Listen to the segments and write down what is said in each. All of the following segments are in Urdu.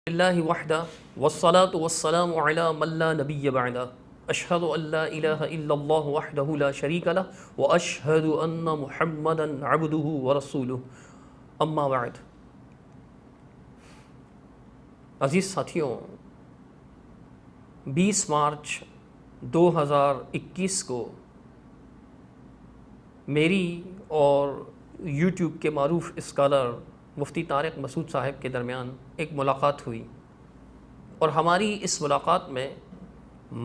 اللہ وحدہ والصلاة والسلام علی من لا نبی بعدہ اشہد ان لا الہ الا اللہ وحدہ لا شریک لہ واشہد ان محمدا عبدہ ورسولہ اما بعد۔ عزیز ساتھیوں، 20 مارچ 2021 کو میری اور یوٹیوب کے معروف اسکالر مفتی طارق مسعود صاحب کے درمیان ایک ملاقات ہوئی، اور ہماری اس ملاقات میں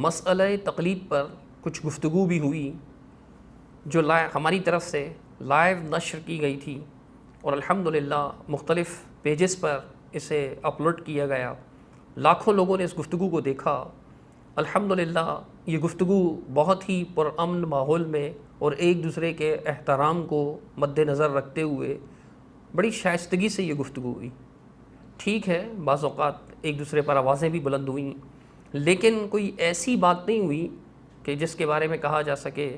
مسئلہ تقلید پر کچھ گفتگو بھی ہوئی جو ہماری طرف سے لائیو نشر کی گئی تھی، اور الحمدللہ مختلف پیجز پر اسے اپلوڈ کیا گیا۔ لاکھوں لوگوں نے اس گفتگو کو دیکھا۔ الحمدللہ یہ گفتگو بہت ہی پرامن ماحول میں اور ایک دوسرے کے احترام کو مد نظر رکھتے ہوئے بڑی شائستگی سے یہ گفتگو ہوئی۔ ٹھیک ہے، بعض اوقات ایک دوسرے پر آوازیں بھی بلند ہوئیں، لیکن کوئی ایسی بات نہیں ہوئی کہ جس کے بارے میں کہا جا سکے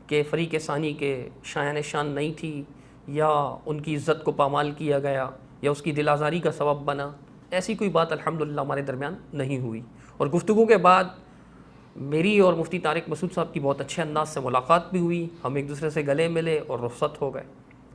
کہ فریق ثانی کے شایان شان نہیں تھی، یا ان کی عزت کو پامال کیا گیا، یا اس کی دل آزاری کا سبب بنا۔ ایسی کوئی بات الحمدللہ ہمارے درمیان نہیں ہوئی، اور گفتگو کے بعد میری اور مفتی طارق مسعود صاحب کی بہت اچھے انداز سے ملاقات بھی ہوئی، ہم ایک دوسرے سے گلے ملے اور رخصت ہو گئے۔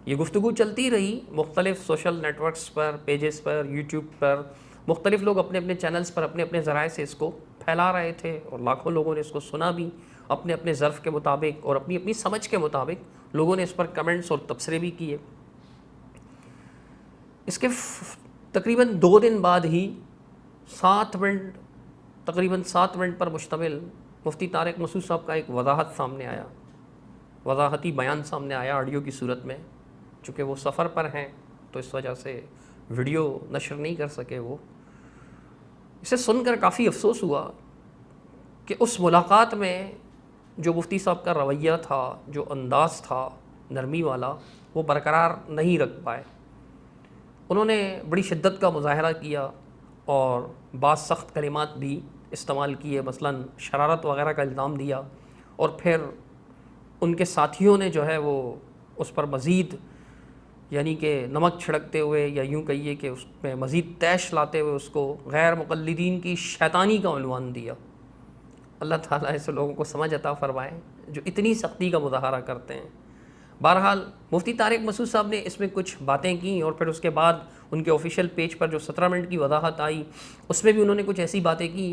یہ گفتگو چلتی رہی مختلف سوشل نیٹ ورکس پر، پیجز پر، یوٹیوب پر۔ مختلف لوگ اپنے اپنے چینلز پر اپنے اپنے ذرائع سے اس کو پھیلا رہے تھے، اور لاکھوں لوگوں نے اس کو سنا بھی، اپنے اپنے ظرف کے مطابق اور اپنی اپنی سمجھ کے مطابق لوگوں نے اس پر کمنٹس اور تبصرے بھی کیے۔ اس کے تقریباً 2 دن بعد ہی 7 منٹ پر مشتمل مفتی طارق مسعود صاحب کا ایک وضاحتی بیان سامنے آیا آڈیو کی صورت میں۔ چونکہ وہ سفر پر ہیں تو اس وجہ سے ویڈیو نشر نہیں کر سکے۔ وہ اسے سن کر کافی افسوس ہوا کہ اس ملاقات میں جو مفتی صاحب کا رویہ تھا، جو انداز تھا نرمی والا، وہ برقرار نہیں رکھ پائے۔ انہوں نے بڑی شدت کا مظاہرہ کیا اور بعض سخت کلمات بھی استعمال کیے، مثلاً شرارت وغیرہ کا الزام دیا، اور پھر ان کے ساتھیوں نے جو ہے وہ اس پر مزید یعنی کہ نمک چھڑکتے ہوئے، یا یوں کہیے کہ اس میں مزید تیش لاتے ہوئے اس کو غیر مقلدین کی شیطانی کا عنوان دیا۔ اللہ تعالیٰ ایسے لوگوں کو سمجھ عطا فرمائے جو اتنی سختی کا مظاہرہ کرتے ہیں۔ بہرحال مفتی طارق مسعود صاحب نے اس میں کچھ باتیں کیں، اور پھر اس کے بعد ان کے آفیشیل پیج پر جو 17 منٹ کی وضاحت آئی، اس میں بھی انہوں نے کچھ ایسی باتیں کی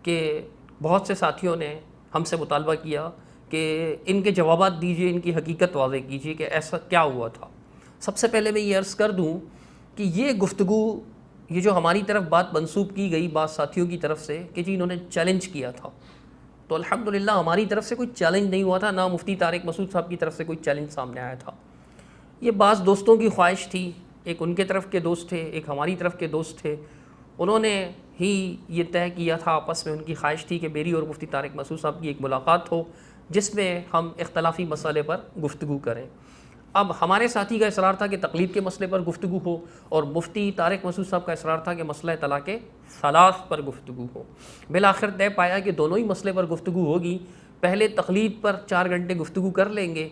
کہ بہت سے ساتھیوں نے ہم سے مطالبہ کیا کہ ان کے جوابات دیجئے، ان کی حقیقت واضح کیجئے کہ ایسا کیا ہوا تھا۔ سب سے پہلے میں یہ عرض کر دوں کہ یہ گفتگو، یہ جو ہماری طرف بات منسوب کی گئی بعض ساتھیوں کی طرف سے کہ جی انہوں نے چیلنج کیا تھا، تو الحمدللہ ہماری طرف سے کوئی چیلنج نہیں ہوا تھا، نہ مفتی طارق مسعود صاحب کی طرف سے کوئی چیلنج سامنے آیا تھا۔ یہ بعض دوستوں کی خواہش تھی، ایک ان کے طرف کے دوست تھے، ایک ہماری طرف کے دوست تھے، انہوں نے ہی یہ طے کیا تھا آپس میں، ان کی خواہش تھی کہ میری اور مفتی طارق مسعود صاحب کی ایک ملاقات ہو جس میں ہم اختلافی مسئلے پر گفتگو کریں۔ اب ہمارے ساتھی کا اصرار تھا کہ تقلید کے مسئلے پر گفتگو ہو، اور مفتی طارق مسعود صاحب کا اصرار تھا کہ مسئلہ طلاق ثلاث پر گفتگو ہو۔ بالآخر طے پایا کہ دونوں ہی مسئلے پر گفتگو ہوگی۔ پہلے تقلید پر 4 گھنٹے گفتگو کر لیں گے،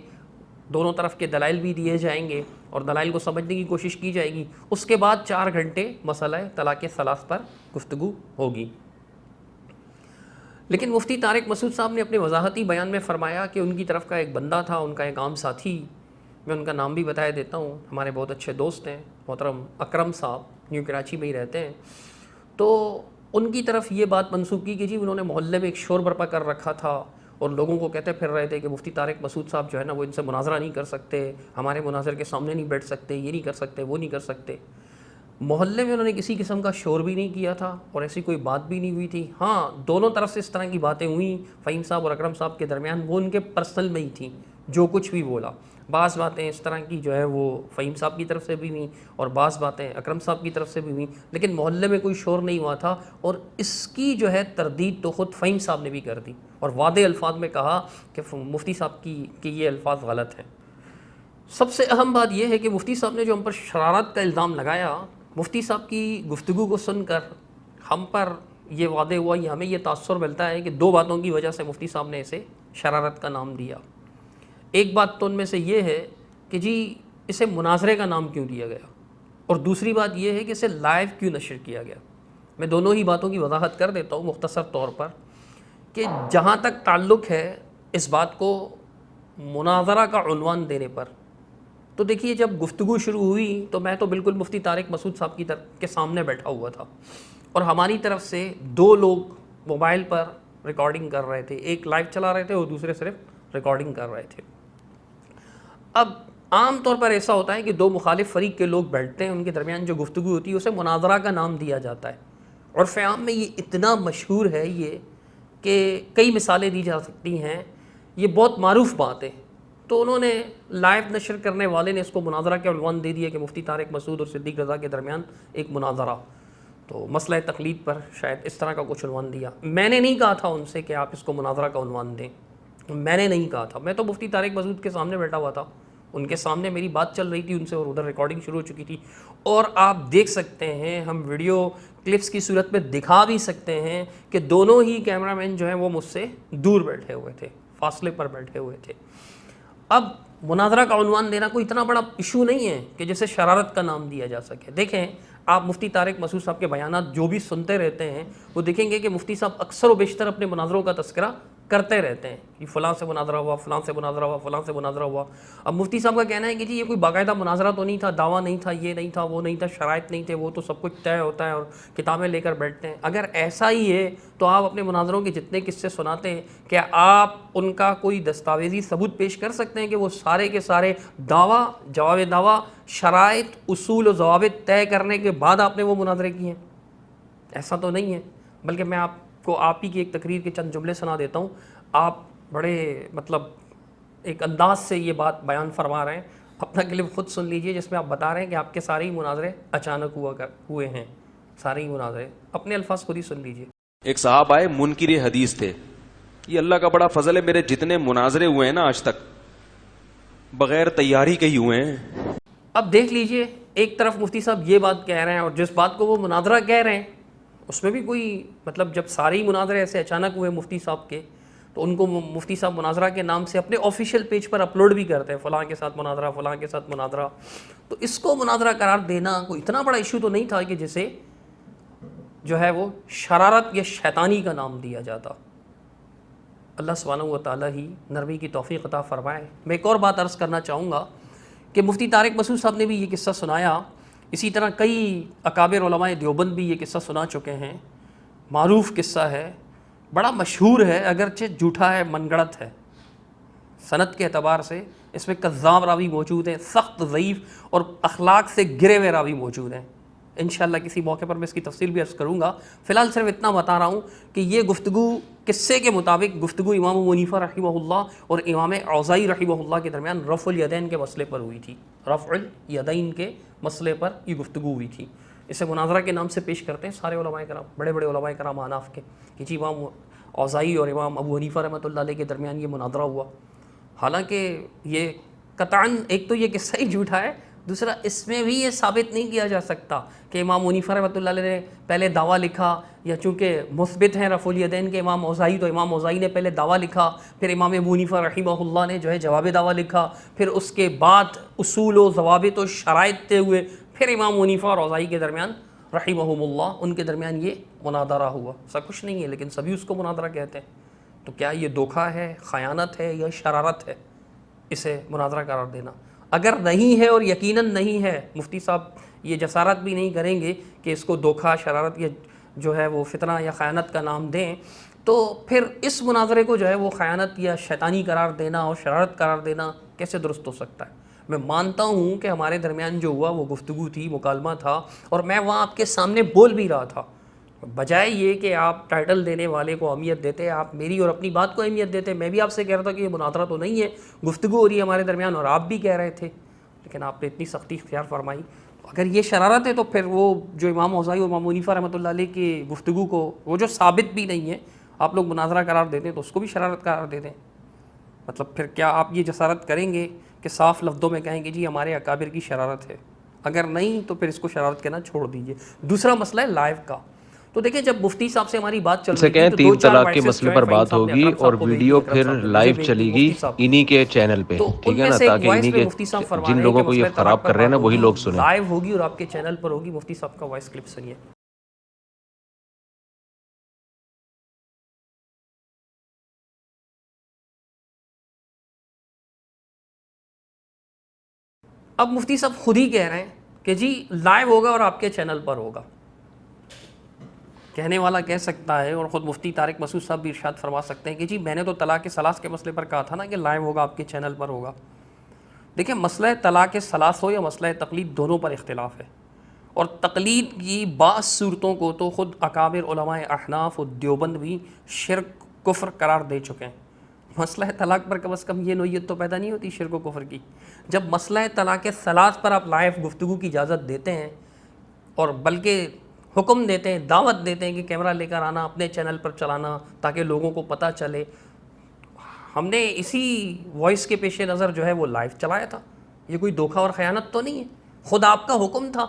دونوں طرف کے دلائل بھی دیے جائیں گے اور دلائل کو سمجھنے کی کوشش کی جائے گی۔ اس کے بعد 4 گھنٹے مسئلہ طلاق ثلاث پر گفتگو ہوگی۔ لیکن مفتی طارق مسعود صاحب نے اپنے وضاحتی بیان میں فرمایا کہ ان کی طرف کا ایک بندہ تھا، ان کا ایک عام ساتھی، میں ان کا نام بھی بتایا دیتا ہوں، ہمارے بہت اچھے دوست ہیں، محترم اکرم صاحب، نیو کراچی میں ہی رہتے ہیں۔ تو ان کی طرف یہ بات منسوب کی کہ جی انہوں نے محلے میں ایک شور برپا کر رکھا تھا، اور لوگوں کو کہتے پھر رہے تھے کہ مفتی طارق مسعود صاحب جو ہے نا وہ ان سے مناظرہ نہیں کر سکتے، ہمارے مناظر کے سامنے نہیں بیٹھ سکتے، یہ نہیں کر سکتے، وہ نہیں کر سکتے۔ محلے میں انہوں نے کسی قسم کا شور بھی نہیں کیا تھا، اور ایسی کوئی بات بھی نہیں ہوئی تھی۔ ہاں، دونوں طرف سے اس طرح کی باتیں ہوئیں فہیم صاحب اور اکرم صاحب کے درمیان، وہ ان کے پرسنل میں ہی تھیں، جو کچھ بھی بولا۔ بعض باتیں اس طرح کی جو ہے وہ فہیم صاحب کی طرف سے بھی ہوئیں، اور بعض باتیں اکرم صاحب کی طرف سے بھی ہوئیں، لیکن محلے میں کوئی شور نہیں ہوا تھا، اور اس کی جو ہے تردید تو خود فہیم صاحب نے بھی کر دی، اور واضح الفاظ میں کہا کہ مفتی صاحب کی یہ الفاظ غلط ہیں۔ سب سے اہم بات یہ ہے کہ مفتی صاحب نے جو ہم پر شرارت کا الزام لگایا، مفتی صاحب کی گفتگو کو سن کر ہم پر یہ واضح ہوا، یہ ہمیں یہ تاثر ملتا ہے کہ 2 باتوں کی وجہ سے مفتی صاحب نے اسے شرارت کا نام دیا۔ ایک بات تو ان میں سے یہ ہے کہ جی اسے مناظرے کا نام کیوں دیا گیا، اور دوسری بات یہ ہے کہ اسے لائیو کیوں نشر کیا گیا۔ میں دونوں ہی باتوں کی وضاحت کر دیتا ہوں مختصر طور پر کہ جہاں تک تعلق ہے اس بات کو مناظرہ کا عنوان دینے پر، تو دیکھیے جب گفتگو شروع ہوئی تو میں تو بالکل مفتی طارق مسعود صاحب کے سامنے بیٹھا ہوا تھا، اور ہماری طرف سے 2 لوگ موبائل پر ریکارڈنگ کر رہے تھے، ایک لائیو چلا رہے تھے اور دوسرے صرف ریکارڈنگ کر رہے تھے۔ اب عام طور پر ایسا ہوتا ہے کہ 2 مخالف فریق کے لوگ بیٹھتے ہیں، ان کے درمیان جو گفتگو ہوتی ہے اسے مناظرہ کا نام دیا جاتا ہے، اور عام میں یہ اتنا مشہور ہے یہ کہ کئی مثالیں دی جا سکتی ہیں، یہ بہت معروف بات ہے۔ تو انہوں نے لائیو نشر کرنے والے نے اس کو مناظرہ کے عنوان دے دیا کہ مفتی طارق مسعود اور صدیق رضا کے درمیان ایک مناظرہ، تو مسئلہ تقلید پر شاید اس طرح کا کچھ عنوان دیا۔ میں نے نہیں کہا تھا ان سے کہ آپ اس کو مناظرہ کا عنوان دیں، میں نے نہیں کہا تھا، میں تو مفتی طارق مسعود کے سامنے بیٹھا ہوا تھا، ان کے سامنے میری بات چل رہی تھی ان سے، اور ادھر ریکارڈنگ شروع ہو چکی تھی، اور آپ دیکھ سکتے ہیں، ہم ویڈیو کلپس کی صورت میں دکھا بھی سکتے ہیں کہ دونوں ہی کیمرہ مین جو ہیں وہ مجھ سے دور بیٹھے ہوئے تھے، فاصلے پر بیٹھے ہوئے تھے۔ اب مناظرہ کا عنوان دینا کوئی اتنا بڑا ایشو نہیں ہے کہ جسے شرارت کا نام دیا جا سکے۔ دیکھیں آپ مفتی طارق مسعود صاحب کے بیانات جو بھی سنتے رہتے ہیں وہ دیکھیں گے کہ مفتی صاحب اکثر و بیشتر اپنے مناظروں کا تذکرہ کرتے رہتے ہیں کہ فلاں سے مناظرہ ہوا، فلاں سے مناظرہ ہوا، فلاں سے مناظرہ ہوا۔ اب مفتی صاحب کا کہنا ہے کہ جی یہ کوئی باقاعدہ مناظرہ تو نہیں تھا، دعویٰ نہیں تھا، یہ نہیں تھا، وہ نہیں تھا، شرائط نہیں تھے، وہ تو سب کچھ طے ہوتا ہے اور کتابیں لے کر بیٹھتے ہیں۔ اگر ایسا ہی ہے تو آپ اپنے مناظروں کے جتنے قصے سناتے ہیں کیا آپ ان کا کوئی دستاویزی ثبوت پیش کر سکتے ہیں کہ وہ سارے کے سارے دعویٰ، جواب دعویٰ، شرائط، اصول و ضوابط طے کرنے کے بعد آپ نے وہ مناظرے کیے ہیں؟ ایسا تو نہیں ہے۔ بلکہ میں آپ کو آپ ہی کی ایک تقریر کے چند جملے سنا دیتا ہوں، آپ بڑے ایک انداز سے یہ بات بیان فرما رہے ہیں، اپنا کلپ خود سن لیجئے جس میں آپ بتا رہے ہیں کہ آپ کے سارے ہی مناظرے اچانک ہوئے ہیں، سارے ہی مناظرے، اپنے الفاظ خود ہی سن لیجئے۔ ایک صاحب آئے منکر حدیث تھے، یہ اللہ کا بڑا فضل ہے، میرے جتنے مناظرے ہوئے ہیں نا آج تک بغیر تیاری کے ہی ہوئے ہیں۔ اب دیکھ لیجئے ایک طرف مفتی صاحب یہ بات کہہ رہے ہیں اور جس بات کو وہ مناظرہ کہہ رہے ہیں اس میں بھی کوئی جب سارے ہی مناظرے ایسے اچانک ہوئے مفتی صاحب کے تو ان کو مفتی صاحب مناظرہ کے نام سے اپنے آفیشیل پیج پر اپلوڈ بھی کرتے ہیں، فلاں کے ساتھ مناظرہ، فلاں کے ساتھ مناظرہ، تو اس کو مناظرہ قرار دینا کوئی اتنا بڑا ایشو تو نہیں تھا کہ جسے جو ہے وہ شرارت یا شیطانی کا نام دیا جاتا۔ اللہ سبحانہ و تعالیٰ ہی نرمی کی توفیق عطا فرمائے۔ میں ایک اور بات عرض کرنا چاہوں گا کہ مفتی طارق مسعود صاحب نے بھی یہ قصہ سنایا، اسی طرح کئی اکابر علماء دیوبند بھی یہ قصہ سنا چکے ہیں، معروف قصہ ہے، بڑا مشہور ہے، اگرچہ جھوٹا ہے، من گڑت ہے، سند کے اعتبار سے اس میں کذاب راوی موجود ہیں، سخت ضعیف اور اخلاق سے گرے ہوئے راوی موجود ہیں۔ انشاءاللہ کسی موقع پر میں اس کی تفصیل بھی عرض کروں گا، فی الحال صرف اتنا بتا رہا ہوں کہ یہ گفتگو قصے کے مطابق گفتگو امام ابو حنیفہ رحمہ اللہ اور امام اوزاعی رحمہ اللہ کے درمیان رفع الیدین کے مسئلے پر ہوئی تھی، رفع الیدین کے مسئلے پر یہ گفتگو ہوئی تھی۔ اسے مناظرہ کے نام سے پیش کرتے ہیں سارے علماء کرام، بڑے بڑے علماء کرام احناف کے، کہ جی امام اوزاعی اور امام ابو حنیفہ رحمۃ اللہ علیہ کے درمیان یہ مناظرہ ہوا۔ حالانکہ یہ قطعاً ایک تو یہ قصہ ہی جھوٹا ہے، دوسرا اس میں بھی یہ ثابت نہیں کیا جا سکتا کہ امام حنیفہ رحمۃ اللہ علیہ نے پہلے دعویٰ لکھا، یا چونکہ مثبت ہیں رفع الیدین کے امام اوزاعی، تو امام اوزاعی نے پہلے دعویٰ لکھا، پھر امام ابو حنیفہ رحمہ اللہ نے جو ہے جواب دعویٰ لکھا، پھر اس کے بعد اصول و ضوابط و شرائط طے ہوئے، پھر امام حنیفہ اور اوزاعی کے درمیان رحمہم اللہ ان کے درمیان یہ مناظرہ ہوا۔ سب کچھ نہیں ہے لیکن سبھی اس کو مناظرہ کہتے ہیں۔ تو کیا یہ دھوکہ ہے، خیانت ہے یا شرارت ہے اسے مناظرہ قرار دینا؟ اگر نہیں ہے اور یقیناً نہیں ہے، مفتی صاحب یہ جسارت بھی نہیں کریں گے کہ اس کو دھوکہ، شرارت یا جو ہے وہ فتنہ یا خیانت کا نام دیں، تو پھر اس مناظرے کو جو ہے وہ خیانت یا شیطانی قرار دینا اور شرارت قرار دینا کیسے درست ہو سکتا ہے؟ میں مانتا ہوں کہ ہمارے درمیان جو ہوا وہ گفتگو تھی، مکالمہ تھا، اور میں وہاں آپ کے سامنے بول بھی رہا تھا، بجائے یہ کہ آپ ٹائٹل دینے والے کو اہمیت دیتے، آپ میری اور اپنی بات کو اہمیت دیتے۔ میں بھی آپ سے کہہ رہا تھا کہ یہ مناظرہ تو نہیں ہے، گفتگو ہو رہی ہے ہمارے درمیان، اور آپ بھی کہہ رہے تھے، لیکن آپ نے اتنی سختی اختیار فرمائی۔ اگر یہ شرارت ہے تو پھر وہ جو امام اوزاعی اور امام حنیفہ رحمۃ اللہ علیہ کی گفتگو کو، وہ جو ثابت بھی نہیں ہے، آپ لوگ مناظرہ قرار دیتے ہیں تو اس کو بھی شرارت قرار دے دیں۔ پھر کیا آپ یہ جسارت کریں گے کہ صاف لفظوں میں کہیں گے جی ہمارے اکابر کی شرارت ہے؟ اگر نہیں تو پھر اس کو شرارت کہنا چھوڑ دیجئے۔ دوسرا مسئلہ ہے لائیو کا۔ تو دیکھیں جب مفتی صاحب سے ہماری بات چل رہی تھی تو 3 طلاق کے مسئلے پر بات ہوگی اور ویڈیو پھر لائیو چلے گی انہی کے چینل پہ، ٹھیک ہے نا، تاکہ انہی کے جن لوگوں کو یہ خراب کر رہے ہیں نا وہی لوگ سنیں۔ لائیو ہوگی اور آپ کے چینل پر ہوگی، مفتی صاحب کا وائس کلپ سنیے۔ اب مفتی صاحب خود ہی کہہ رہے ہیں کہ جی لائیو ہوگا اور آپ کے چینل پر ہوگا. کہنے والا کہہ سکتا ہے اور خود مفتی طارق مسعود صاحب بھی ارشاد فرما سکتے ہیں کہ جی میں نے تو طلاق ثلاث کے مسئلے پر کہا تھا نا کہ لائیو ہوگا آپ کے چینل پر ہوگا. دیکھیں مسئلہ طلاق ثلاث ہو یا مسئلہ تقلید دونوں پر اختلاف ہے, اور تقلید کی بعض صورتوں کو تو خود اکابر علماء احناف و دیوبند بھی شرک کفر قرار دے چکے ہیں. مسئلہ طلاق پر کم از کم یہ نوعیت تو پیدا نہیں ہوتی شرک و کفر کی, جب مسئلہ طلاق ثلاث پر آپ لائیو گفتگو کی اجازت دیتے ہیں اور بلکہ حکم دیتے ہیں, دعوت دیتے ہیں کہ کیمرہ لے کر آنا, اپنے چینل پر چلانا تاکہ لوگوں کو پتہ چلے. ہم نے اسی وائس کے پیش نظر جو ہے وہ لائیو چلایا تھا. یہ کوئی دھوکہ اور خیانت تو نہیں ہے, خود آپ کا حکم تھا.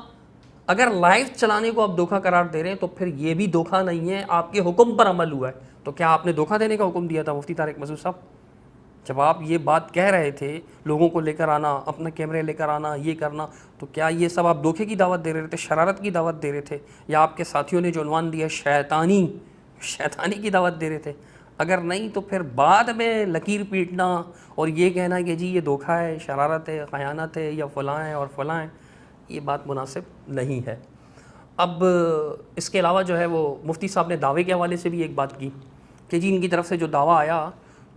اگر لائیو چلانے کو آپ دھوکہ قرار دے رہے ہیں تو پھر یہ بھی دھوکہ نہیں ہے, آپ کے حکم پر عمل ہوا ہے. تو کیا آپ نے دھوکہ دینے کا حکم دیا تھا مفتی طارق مسعود صاحب؟ جب آپ یہ بات کہہ رہے تھے لوگوں کو لے کر آنا, اپنا کیمرے لے کر آنا, یہ کرنا, تو کیا یہ سب آپ دھوکے کی دعوت دے رہے تھے, شرارت کی دعوت دے رہے تھے, یا آپ کے ساتھیوں نے جو عنوان دیا شیطانی کی دعوت دے رہے تھے؟ اگر نہیں تو پھر بعد میں لکیر پیٹنا اور یہ کہنا کہ جی یہ دھوکہ ہے, شرارت ہے, خیانت ہے, یا فلاں ہے اور فلاں ہے, یہ بات مناسب نہیں ہے. اب اس کے علاوہ جو ہے وہ مفتی صاحب نے دعوے کے حوالے سے بھی ایک بات کی کہ جی ان کی طرف سے جو دعویٰ آیا,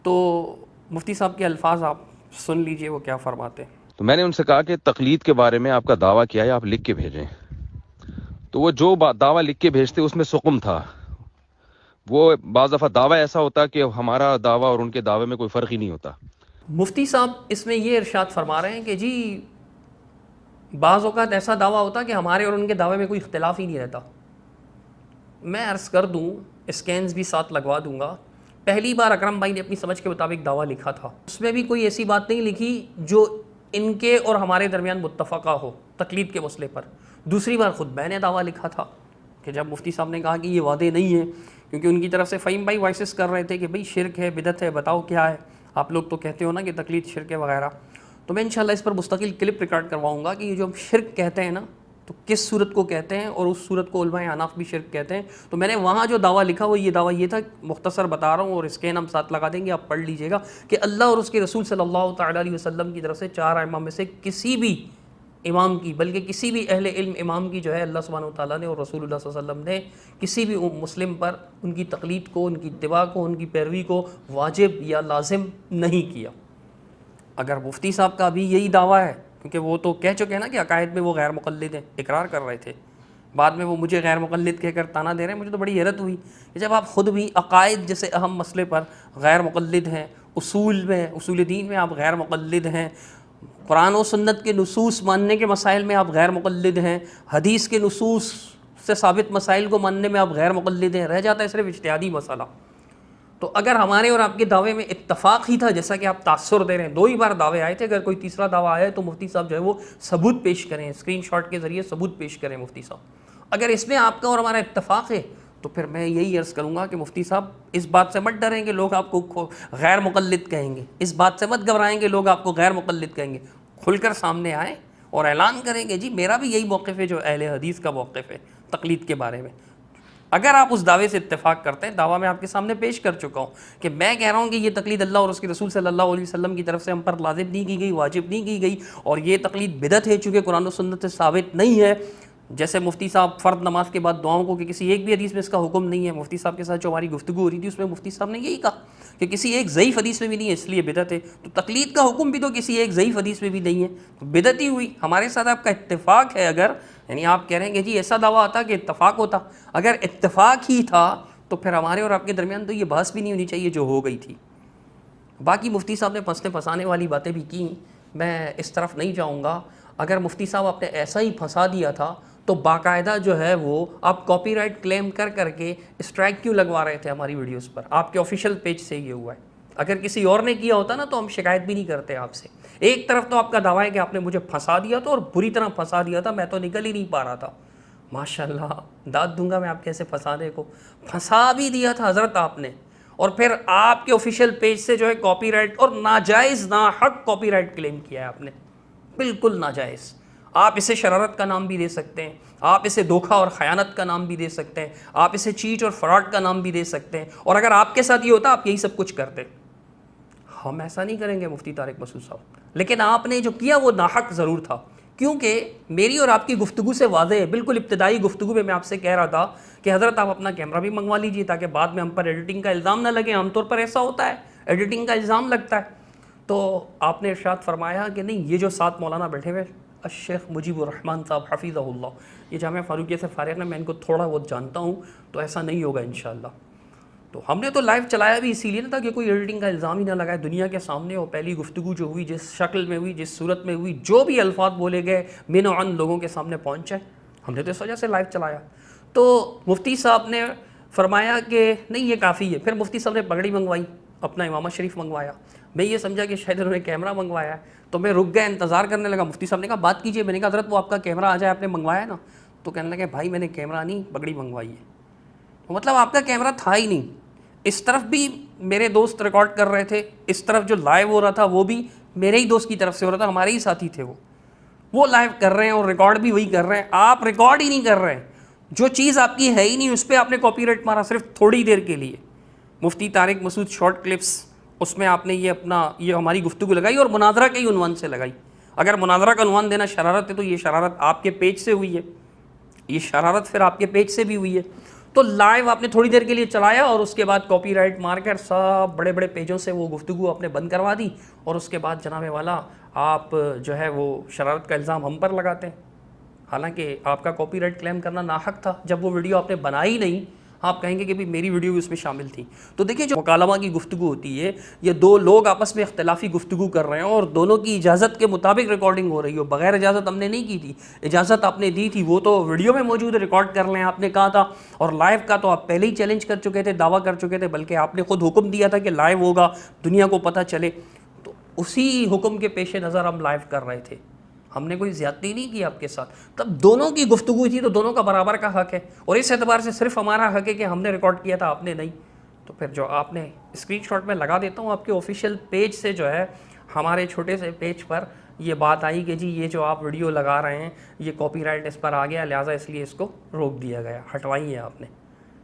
تو مفتی صاحب کے الفاظ آپ سن لیجئے وہ کیا فرماتے ہیں. تو میں نے ان سے کہا کہ تقلید کے بارے میں آپ کا دعویٰ کیا ہے, آپ لکھ کے بھیجیں. تو وہ جو دعویٰ لکھ کے بھیجتے اس میں سقم تھا. وہ بعض دفعہ دعویٰ ایسا ہوتا کہ ہمارا دعویٰ اور ان کے دعوے میں کوئی فرق ہی نہیں ہوتا. مفتی صاحب اس میں یہ ارشاد فرما رہے ہیں کہ جی بعض اوقات ایسا دعویٰ ہوتا کہ ہمارے اور ان کے دعوے میں کوئی اختلاف ہی نہیں رہتا. میں عرض کر دوں, اسکینز بھی ساتھ لگوا دوں گا. پہلی بار اکرم بھائی نے اپنی سمجھ کے مطابق دعویٰ لکھا تھا, اس میں بھی کوئی ایسی بات نہیں لکھی جو ان کے اور ہمارے درمیان متفقہ ہو تقلید کے مسئلے پر. دوسری بار خود میں نے دعویٰ لکھا تھا کہ جب مفتی صاحب نے کہا کہ یہ وعدے نہیں ہیں, کیونکہ ان کی طرف سے فہیم بھائی وائسز کر رہے تھے کہ بھئی شرک ہے, بدعت ہے, بتاؤ کیا ہے, آپ لوگ تو کہتے ہو نا کہ تقلید شرک ہے وغیرہ. تو میں انشاءاللہ اس پر مستقل کلپ ریکارڈ کرواؤں گا کہ یہ جو ہم شرک کہتے ہیں نا, تو کس صورت کو کہتے ہیں, اور اس صورت کو علماء احناف بھی شرک کہتے ہیں. تو میں نے وہاں جو دعویٰ لکھا وہ یہ دعویٰ یہ تھا, مختصر بتا رہا ہوں اور اسکین ہم ساتھ لگا دیں گے, آپ پڑھ لیجئے گا, کہ اللہ اور اس کے رسول صلی اللہ تعالیٰ علیہ وسلم کی طرف سے چار ائمہ میں سے کسی بھی امام کی, بلکہ کسی بھی اہل علم امام کی جو ہے اللہ سبحانہ وتعالیٰ نے اور رسول اللہ صلی اللہ علیہ وسلم نے کسی بھی مسلم پر ان کی تقلید کو, ان کی اتباع کو, ان کی پیروی کو واجب یا لازم نہیں کیا. اگر مفتی صاحب کا بھی یہی دعویٰ ہے, کیونکہ وہ تو کہہ چکے ہیں نا کہ عقائد میں وہ غیر مقلد ہیں, اقرار کر رہے تھے, بعد میں وہ مجھے غیر مقلد کہہ کر تانا دے رہے ہیں. مجھے تو بڑی حیرت ہوئی کہ جب آپ خود بھی عقائد جیسے اہم مسئلے پر غیر مقلد ہیں, اصول میں, اصول دین میں آپ غیر مقلد ہیں, قرآن و سنت کے نصوص ماننے کے مسائل میں آپ غیر مقلد ہیں, حدیث کے نصوص سے ثابت مسائل کو ماننے میں آپ غیر مقلد ہیں, رہ جاتا ہے صرف اجتہادی مسئلہ. تو اگر ہمارے اور آپ کے دعوے میں اتفاق ہی تھا, جیسا کہ آپ تاثر دے رہے ہیں, 2 ہی بار دعوے آئے تھے, اگر کوئی تیسرا دعویٰ آیا ہے تو مفتی صاحب جو ہے وہ ثبوت پیش کریں, اسکرین شاٹ کے ذریعے ثبوت پیش کریں مفتی صاحب. اگر اس میں آپ کا اور ہمارا اتفاق ہے تو پھر میں یہی عرض کروں گا کہ مفتی صاحب اس بات سے مت ڈریں کہ لوگ آپ کو غیر مقلد کہیں گے, اس بات سے مت گھبرائیں کہ لوگ آپ کو غیر مقلد کہیں گے. کھل کر سامنے آئیں اور اعلان کریں کہ جی میرا بھی یہی موقف ہے جو اہل حدیث کا موقف ہے تقلید کے بارے میں. اگر آپ اس دعوے سے اتفاق کرتے ہیں, دعویٰ میں آپ کے سامنے پیش کر چکا ہوں کہ میں کہہ رہا ہوں کہ یہ تقلید اللہ اور اس کے رسول صلی اللہ علیہ وسلم کی طرف سے ہم پر لازم نہیں کی گئی, واجب نہیں کی گئی, اور یہ تقلید بدعت ہے چونکہ قرآن و سنت سے ثابت نہیں ہے. جیسے مفتی صاحب فرض نماز کے بعد دعاؤں کو کہ کسی ایک بھی حدیث میں اس کا حکم نہیں ہے, مفتی صاحب کے ساتھ جو ہماری گفتگو ہو رہی تھی اس میں مفتی صاحب نے یہی کہا کہ کسی ایک ضعیف حدیث میں بھی نہیں ہے, اس لیے بدعت ہے. تو تقلید کا حکم بھی تو کسی ایک ضعیف حدیث میں بھی نہیں ہے, تو بدعت ہی ہوئی. ہمارے ساتھ آپ کا اتفاق ہے, اگر یعنی آپ کہہ رہے ہیں کہ جی ایسا دعویٰ آتا کہ اتفاق ہوتا, اگر اتفاق ہی تھا تو پھر ہمارے اور آپ کے درمیان تو یہ بحث بھی نہیں ہونی چاہیے جو ہو گئی تھی. باقی مفتی صاحب نے پھنسنے پھنسانے والی باتیں بھی کیں, میں اس طرف نہیں جاؤں گا. اگر مفتی صاحب آپ نے ایسا ہی پھنسا دیا تھا تو باقاعدہ جو ہے وہ آپ کاپی رائٹ کلیم کر کر کے اسٹرائک کیوں لگوا رہے تھے ہماری ویڈیوز پر؟ آپ کے آفیشیل پیج سے یہ ہوا ہے. اگر کسی اور نے کیا ہوتا نا تو ہم شکایت بھی نہیں کرتے آپ سے. ایک طرف تو آپ کا دعویٰ ہے کہ آپ نے مجھے پھنسا دیا تھا اور بری طرح پھنسا دیا تھا, میں تو نکل ہی نہیں پا رہا تھا. ماشاءاللہ داد دوں گا میں آپ کیسے پھنسانے کو, پھنسا بھی دیا تھا حضرت آپ نے, اور پھر آپ کے آفیشیل پیج سے جو ہے کاپی رائٹ اور ناجائز ناحق کاپی رائٹ کلیم کیا ہے آپ نے, بالکل ناجائز. آپ اسے شرارت کا نام بھی دے سکتے ہیں, آپ اسے دھوکہ اور خیانت کا نام بھی دے سکتے ہیں, آپ اسے چیٹ اور فراڈ کا نام بھی دے سکتے ہیں, اور اگر آپ کے ساتھ یہ ہوتا آپ یہی سب کچھ کرتے. ہم ایسا نہیں کریں گے مفتی طارق مسعود صاحب, لیکن آپ نے جو کیا وہ ناحق ضرور تھا، کیونکہ میری اور آپ کی گفتگو سے واضح ہے، بالکل ابتدائی گفتگو میں آپ سے کہہ رہا تھا کہ حضرت آپ اپنا کیمرہ بھی منگوا لیجیے تاکہ بعد میں ہم پر ایڈیٹنگ کا الزام نہ لگے. عام طور پر ایسا ہوتا ہے، ایڈیٹنگ کا الزام لگتا ہے. تو آپ نے ارشاد فرمایا کہ نہیں، یہ جو ساتھ مولانا بیٹھے ہوئے الشیخ مجیب الرحمن صاحب حفظہ اللہ، یہ جامعہ فاروقیہ سے فارغ ہیں، میں ان کو تھوڑا بہت جانتا ہوں، تو ایسا نہیں ہوگا انشاءاللہ. تو ہم نے تو لائیو چلایا بھی اسی لیے نا تاکہ کوئی ایڈیٹنگ کا الزام ہی نہ لگائے دنیا کے سامنے. اور پہلی گفتگو جو ہوئی، جس شکل میں ہوئی، جس صورت میں ہوئی، جو بھی الفاظ بولے گئے من و عن لوگوں کے سامنے پہنچ جائے، ہم نے تو اس وجہ سے لائیو چلایا. تو مفتی صاحب نے فرمایا کہ نہیں یہ کافی ہے. پھر مفتی صاحب نے پگڑی منگوائی، اپنا امامہ شریف منگوایا. میں یہ سمجھا کہ شاید انہوں نے کیمرہ منگوایا ہے، تو میں رک گیا، انتظار کرنے لگا. مفتی صاحب نے کہا بات کیجیے. میں نے کہا حضرت وہ آپ کا کیمرہ آ جائے، آپ نے منگوایا نا؟ تو کہنے لگے بھائی میں نے کیمرہ نہیں، پگڑی منگوائی ہے. مطلب آپ کا کیمرہ تھا ہی نہیں. اس طرف بھی میرے دوست ریکارڈ کر رہے تھے، اس طرف جو لائیو ہو رہا تھا وہ بھی میرے ہی دوست کی طرف سے ہو رہا تھا، ہمارے ہی ساتھی تھے وہ لائیو کر رہے ہیں اور ریکارڈ بھی وہی کر رہے ہیں. آپ ریکارڈ ہی نہیں کر رہے ہیں، جو چیز آپ کی ہے ہی نہیں اس پہ آپ نے کاپی رائٹ مارا صرف تھوڑی دیر کے لیے. مفتی طارق مسعود شارٹ کلپس، اس میں آپ نے یہ ہماری گفتگو لگائی اور مناظرہ کے ہی عنوان سے لگائی. اگر مناظرہ کا عنوان دینا شرارت ہے تو یہ شرارت آپ کے پیج سے ہوئی ہے، یہ شرارت پھر آپ کے پیج سے بھی ہوئی ہے. تو لائیو آپ نے تھوڑی دیر کے لیے چلایا اور اس کے بعد کاپی رائٹ مار کر سب بڑے بڑے پیجوں سے وہ گفتگو آپ نے بند کروا دی. اور اس کے بعد جناب والا آپ جو ہے وہ شرارت کا الزام ہم پر لگاتے ہیں، حالانکہ آپ کا کاپی رائٹ کلیم کرنا ناحق تھا. جب وہ ویڈیو آپ نے بنائی نہیں، آپ کہیں گے کہ میری ویڈیو بھی اس میں شامل تھی. تو دیکھیں جو مکالمہ کی گفتگو ہوتی ہے، یہ دو لوگ آپس میں اختلافی گفتگو کر رہے ہیں اور دونوں کی اجازت کے مطابق ریکارڈنگ ہو رہی ہو. بغیر اجازت ہم نے نہیں کی تھی، اجازت آپ نے دی تھی، وہ تو ویڈیو میں موجود ہے، ریکارڈ کر لیں آپ نے کہا تھا. اور لائیو کا تو آپ پہلے ہی چیلنج کر چکے تھے، دعویٰ کر چکے تھے، بلکہ آپ نے خود حکم دیا تھا کہ لائیو ہوگا، دنیا کو پتہ چلے. تو اسی حکم کے پیش نظر ہم لائیو کر رہے تھے، ہم نے کوئی زیادتی نہیں کی آپ کے ساتھ. تب دونوں کی گفتگو تھی تو دونوں کا برابر کا حق ہے، اور اس اعتبار سے صرف ہمارا حق ہے کہ ہم نے ریکارڈ کیا تھا، آپ نے نہیں. تو پھر جو آپ نے اسکرین شاٹ میں لگا دیتا ہوں آپ کے آفیشیل پیج سے، جو ہے ہمارے چھوٹے سے پیج پر یہ بات آئی کہ جی یہ جو آپ ویڈیو لگا رہے ہیں یہ کاپی رائٹ اس پر آ گیا، لہٰذا اس لیے اس کو روک دیا گیا، ہٹوائی ہے آپ نے.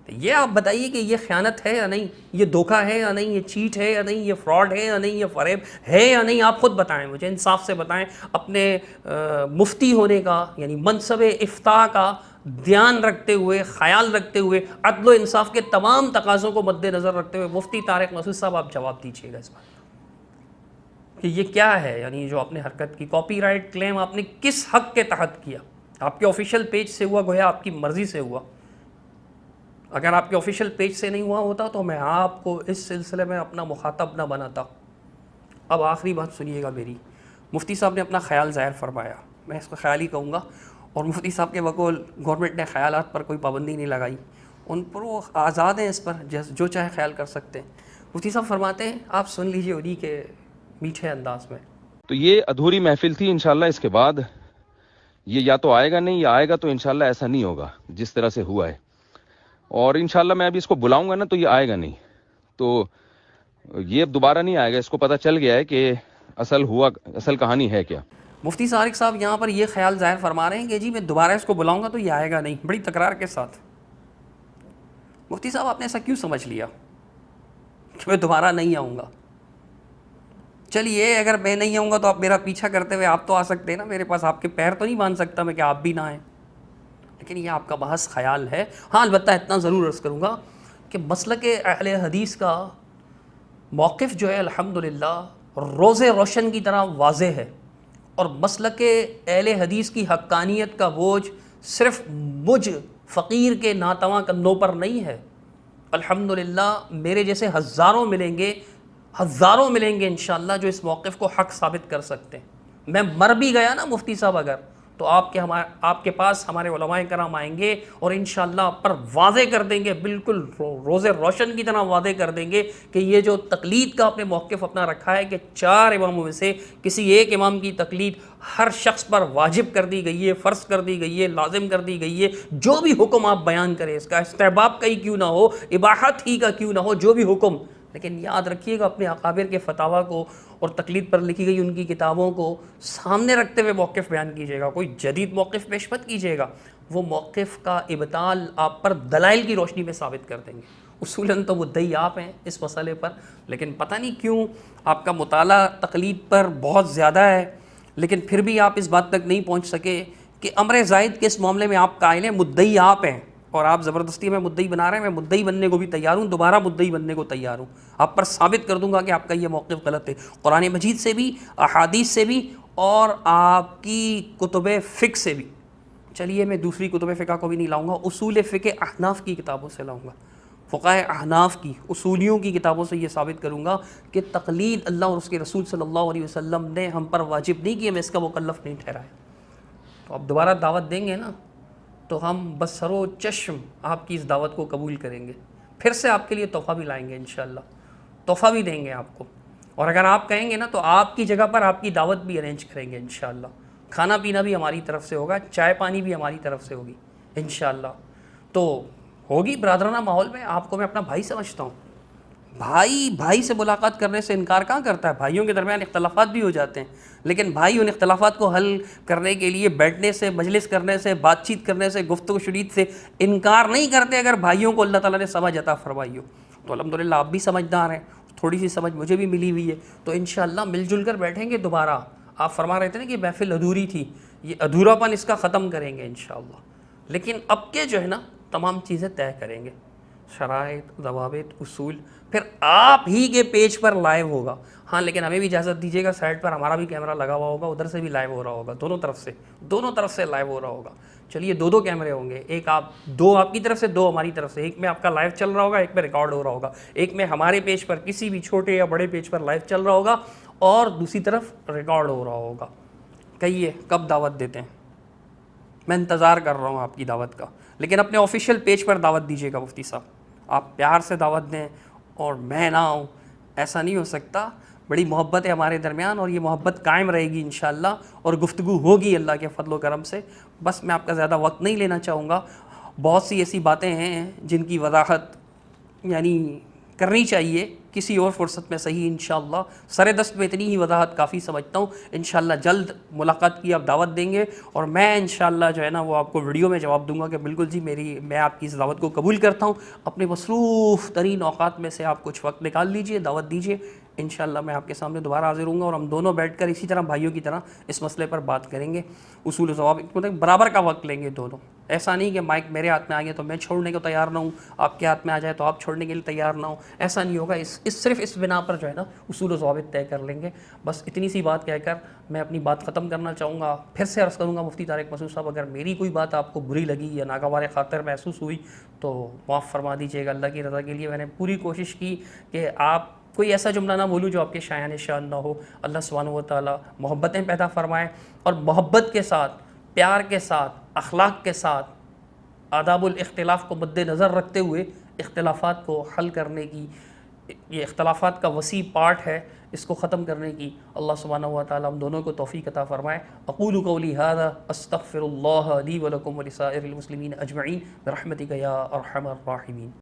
یہ آپ بتائیے کہ یہ خیانت ہے یا نہیں، یہ دھوکہ ہے یا نہیں، یہ چیٹ ہے یا نہیں، یہ فراڈ ہے یا نہیں، یہ فریب ہے یا نہیں. آپ خود بتائیں، مجھے انصاف سے بتائیں. اپنے مفتی ہونے کا یعنی منصب افتاء کا دھیان رکھتے ہوئے، خیال رکھتے ہوئے، عدل و انصاف کے تمام تقاضوں کو مد نظر رکھتے ہوئے مفتی طارق مسعود صاحب آپ جواب دیجیے گا اس بات کہ یہ کیا ہے. یعنی جو آپ نے حرکت کی، کاپی رائٹ کلیم آپ نے کس حق کے تحت کیا؟ آپ کے آفیشیل پیج سے ہوا، گویا آپ کی مرضی سے ہوا. اگر آپ کے آفیشیل پیج سے نہیں ہوا ہوتا تو میں آپ کو اس سلسلے میں اپنا مخاطب نہ بناتا. اب آخری بات سنیے گا میری. مفتی صاحب نے اپنا خیال ظاہر فرمایا، میں اس کو خیال ہی کہوں گا، اور مفتی صاحب کے بقول گورنمنٹ نے خیالات پر کوئی پابندی نہیں لگائی، ان پر وہ آزاد ہیں، اس پر جو چاہے خیال کر سکتے ہیں. مفتی صاحب فرماتے ہیں، آپ سن لیجئے انہی کے میٹھے انداز میں. تو یہ ادھوری محفل تھی. انشاءاللہ اس کے بعد یہ یا تو آئے گا نہیں، یا آئے گا تو انشاءاللہ ایسا نہیں ہوگا جس طرح سے ہوا ہے. اور انشاءاللہ میں ابھی اس کو بلاؤں گا نا تو یہ آئے گا نہیں، تو یہ اب دوبارہ نہیں آئے گا. اس کو پتہ چل گیا ہے کہ اصل کہانی ہے کیا. مفتی طارق صاحب یہاں پر یہ خیال ظاہر فرما رہے ہیں کہ جی میں دوبارہ اس کو بلاؤں گا تو یہ آئے گا نہیں، بڑی تکرار کے ساتھ. مفتی صاحب آپ نے ایسا کیوں سمجھ لیا کہ میں دوبارہ نہیں آؤں گا؟ چلیے اگر میں نہیں آؤں گا تو آپ میرا پیچھا کرتے ہوئے آپ تو آ سکتے ہیں نا میرے پاس، آپ کے پیر تو نہیں باندھ سکتا میں کہ آپ بھی نہ آئیں. لیکن یہ آپ کا محض خیال ہے. ہاں البتہ اتنا ضرور عرض کروں گا کہ مسلک اہل حدیث کا موقف جو ہے الحمدللہ روز روشن کی طرح واضح ہے، اور مسلک اہل حدیث کی حقانیت کا بوجھ صرف مجھ فقیر کے ناتواں کندھوں پر نہیں ہے. الحمدللہ میرے جیسے ہزاروں ملیں گے انشاءاللہ جو اس موقف کو حق ثابت کر سکتے ہیں. میں مر بھی گیا نا مفتی صاحب اگر، تو آپ کے پاس ہمارے علماء کرام آئیں گے اور انشاءاللہ آپ پر واضح کر دیں گے، بالکل روز روشن کی طرح واضح کر دیں گے کہ یہ جو تقلید کا آپ نے موقف اپنا رکھا ہے کہ 4 اماموں میں سے کسی ایک امام کی تقلید ہر شخص پر واجب کر دی گئی ہے، فرض کر دی گئی ہے، لازم کر دی گئی ہے. جو بھی حکم آپ بیان کریں، اس کا استحباب کا ہی کیوں نہ ہو، اباحت ہی کا کیوں نہ ہو، جو بھی حکم، لیکن یاد رکھیے گا اپنے اکابر کے فتاویٰ کو اور تقلید پر لکھی گئی ان کی کتابوں کو سامنے رکھتے ہوئے موقف بیان کیجیے گا. کوئی جدید موقف پیش مت کیجیے گا. وہ موقف کا ابطال آپ پر دلائل کی روشنی میں ثابت کر دیں گے. اصولاً تو مدعی آپ ہیں اس مسئلے پر، لیکن پتہ نہیں کیوں آپ کا مطالعہ تقلید پر بہت زیادہ ہے، لیکن پھر بھی آپ اس بات تک نہیں پہنچ سکے کہ امر زائد کے اس معاملے میں آپ قائل ہیں. مدعی آپ ہیں اور آپ زبردستی میں مدعی بنا رہے ہیں. میں مدعی بننے کو بھی تیار ہوں، دوبارہ مدعی بننے کو تیار ہوں. آپ پر ثابت کر دوں گا کہ آپ کا یہ موقف غلط ہے، قرآن مجید سے بھی، احادیث سے بھی، اور آپ کی کتب فقہ سے بھی. چلیے میں دوسری کتب فقہ کو بھی نہیں لاؤں گا، اصول فقہ احناف کی کتابوں سے لاؤں گا، فقہ احناف کی اصولیوں کی کتابوں سے یہ ثابت کروں گا کہ تقلید اللہ اور اس کے رسول صلی اللہ علیہ وسلم نے ہم پر واجب نہیں کی، ہمیں اس کا مکلف نہیں ٹھہرایا. تو آپ دوبارہ دعوت دیں گے نا تو ہم بس سر و چشم آپ کی اس دعوت کو قبول کریں گے. پھر سے آپ کے لیے تحفہ بھی لائیں گے انشاءاللہ، تحفہ بھی دیں گے آپ کو. اور اگر آپ کہیں گے نا تو آپ کی جگہ پر آپ کی دعوت بھی ارینج کریں گے انشاءاللہ. کھانا پینا بھی ہماری طرف سے ہوگا، چائے پانی بھی ہماری طرف سے ہوگی انشاءاللہ. تو ہوگی برادرانہ ماحول میں. آپ کو میں اپنا بھائی سمجھتا ہوں. بھائی سے ملاقات کرنے سے انکار کہاں کرتا ہے؟ بھائیوں کے درمیان اختلافات بھی ہو جاتے ہیں، لیکن بھائی ان اختلافات کو حل کرنے کے لیے بیٹھنے سے، مجلس کرنے سے، بات چیت کرنے سے، گفتگو شنید سے انکار نہیں کرتے. اگر بھائیوں کو اللہ تعالیٰ نے سمجھ عطا فرمائی ہو تو الحمدللہ آپ بھی سمجھدار ہیں، تھوڑی سی سمجھ مجھے بھی ملی ہوئی ہے، تو انشاءاللہ مل جل کر بیٹھیں گے دوبارہ. آپ فرما رہے تھے نا کہ محفل ادھوری تھی، یہ ادھورا پن اس کا ختم کریں گے انشاءاللہ. لیکن اب کے جو ہے نا تمام چیزیں طے کریں گے، شرائط، ضوابط، اصول، پھر آپ ہی کے پیج پر لائیو ہوگا. ہاں لیکن ہمیں بھی اجازت دیجیے گا، سائڈ پر ہمارا بھی کیمرہ لگا ہوا ہوگا، ادھر سے بھی لائیو ہو رہا ہوگا، دونوں طرف سے لائیو ہو رہا ہوگا. چلیے دو کیمرے ہوں گے، ایک دو آپ کی طرف سے، دو ہماری طرف سے. ایک میں آپ کا لائیو چل رہا ہوگا، ایک میں ریکارڈ ہو رہا ہوگا. ایک میں ہمارے پیج پر کسی بھی چھوٹے یا بڑے پیج پر لائیو چل رہا ہوگا اور دوسری طرف ریکارڈ ہو رہا ہوگا. کہیے کب دعوت دیتے ہیں؟ میں انتظار کر رہا ہوں آپ کی دعوت کا. لیکن اپنے آفیشیل پیج پر دعوت دیجیے گا مفتی صاحب. آپ پیار سے دعوت دیں اور میں نہ آؤں، ایسا نہیں ہو سکتا. بڑی محبت ہے ہمارے درمیان اور یہ محبت قائم رہے گی انشاءاللہ، اور گفتگو ہوگی اللہ کے فضل و کرم سے. بس میں آپ کا زیادہ وقت نہیں لینا چاہوں گا. بہت سی ایسی باتیں ہیں جن کی وضاحت یعنی کرنی چاہیے کسی اور فرصت میں صحیح انشاءاللہ. سر دست میں اتنی ہی وضاحت کافی سمجھتا ہوں. انشاءاللہ جلد ملاقات کی آپ دعوت دیں گے اور میں انشاءاللہ جو ہے نا وہ آپ کو ویڈیو میں جواب دوں گا کہ بالکل جی میں آپ کی اس دعوت کو قبول کرتا ہوں. اپنے مصروف ترین اوقات میں سے آپ کچھ وقت نکال لیجئے، دعوت دیجئے. انشاءاللہ میں آپ کے سامنے دوبارہ حاضر ہوں گا اور ہم دونوں بیٹھ کر اسی طرح بھائیوں کی طرح اس مسئلے پر بات کریں گے. اصول و ضوابط برابر کا وقت لیں گے دونوں. ایسا نہیں کہ مائک میرے ہاتھ میں آ گیا تو میں چھوڑنے کو تیار نہ ہوں، آپ کے ہاتھ میں آ جائے تو آپ چھوڑنے کے لیے تیار نہ ہوں. ایسا نہیں ہوگا. صرف اس بنا پر جو ہے نا اصول و ضوابط طے کر لیں گے. بس اتنی سی بات کہہ کر میں اپنی بات ختم کرنا چاہوں گا. پھر سے عرض کروں گا مفتی طارق مسعود صاحب، اگر میری کوئی بات آپ کو بری لگی یا ناگوار خاطر محسوس ہوئی تو معاف فرما دیجیے گا. اللہ کی رضا کے لیے میں نے پوری کوشش کی کہ آپ کوئی ایسا جملہ نہ بولوں جو آپ کے شایان شان نہ ہو. اللہ سبحانہ و تعالیٰ محبتیں پیدا فرمائے اور محبت کے ساتھ، پیار کے ساتھ، اخلاق کے ساتھ، آداب الاختلاف کو مد نظر رکھتے ہوئے اختلافات کو حل کرنے کی، یہ اختلافات کا وسیع پارٹ ہے، اس کو ختم کرنے کی اللہ سبحانہ و تعالیٰ ہم دونوں کو توفیق عطا فرمائے. اقول قولی ھذا استغفر اللہ لی ولکم ولسائر المسلمین اجمعین برحمتک یا ارحم الراحمین.